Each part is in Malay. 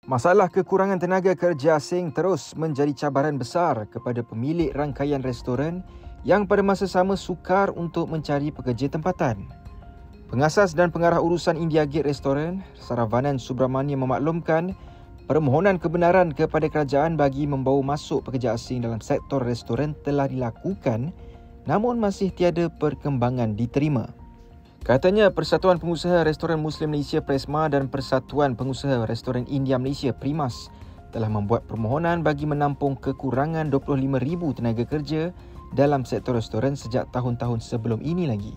Masalah kekurangan tenaga kerja asing terus menjadi cabaran besar kepada pemilik rangkaian restoran yang pada masa sama sukar untuk mencari pekerja tempatan. Pengasas dan pengarah urusan India Gate Restaurant, Saravanan Subramanian memaklumkan permohonan kebenaran kepada kerajaan bagi membawa masuk pekerja asing dalam sektor restoran telah dilakukan, namun masih tiada perkembangan diterima. Katanya Persatuan Pengusaha Restoran Muslim Malaysia Presma dan Persatuan Pengusaha Restoran India Malaysia Primas telah membuat permohonan bagi menampung kekurangan 25,000 tenaga kerja dalam sektor restoran sejak tahun-tahun sebelum ini lagi.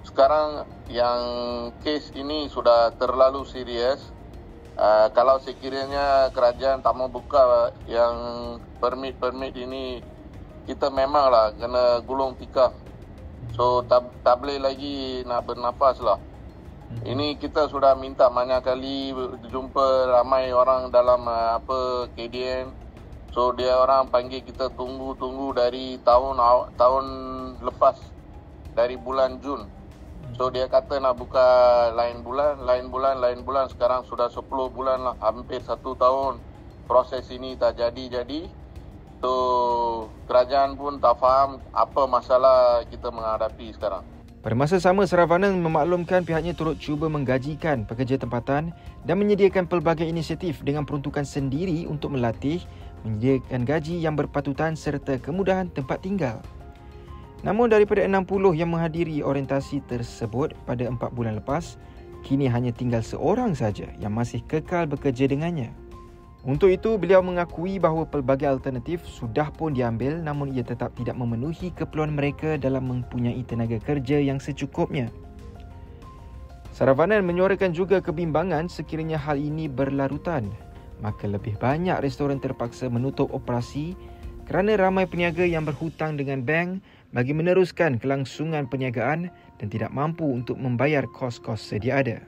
Sekarang yang kes ini sudah terlalu serius. Kalau sekiranya kerajaan tak mau buka yang permit ini, kita memanglah kena gulung tikar. So tak boleh lagi nak bernafas lah. Ini kita sudah minta banyak kali jumpa ramai orang dalam KDN. So dia orang panggil kita tunggu dari tahun lepas, dari bulan Jun. So dia kata nak buka lain bulan. Sekarang sudah 10 bulan lah, hampir 1 tahun. Proses ini tak jadi. So, kerajaan pun tak faham apa masalah kita menghadapi sekarang. Pada masa sama, Saravanan memaklumkan pihaknya turut cuba menggajikan pekerja tempatan dan menyediakan pelbagai inisiatif dengan peruntukan sendiri untuk melatih, menyediakan gaji yang berpatutan serta kemudahan tempat tinggal. Namun daripada 60 yang menghadiri orientasi tersebut pada 4 bulan lepas, kini hanya tinggal seorang saja yang masih kekal bekerja dengannya. Untuk itu, beliau mengakui bahawa pelbagai alternatif sudah pun diambil, namun ia tetap tidak memenuhi keperluan mereka dalam mempunyai tenaga kerja yang secukupnya. Saravanan menyuarakan juga kebimbangan sekiranya hal ini berlarutan, maka lebih banyak restoran terpaksa menutup operasi kerana ramai peniaga yang berhutang dengan bank bagi meneruskan kelangsungan perniagaan dan tidak mampu untuk membayar kos-kos sedia ada.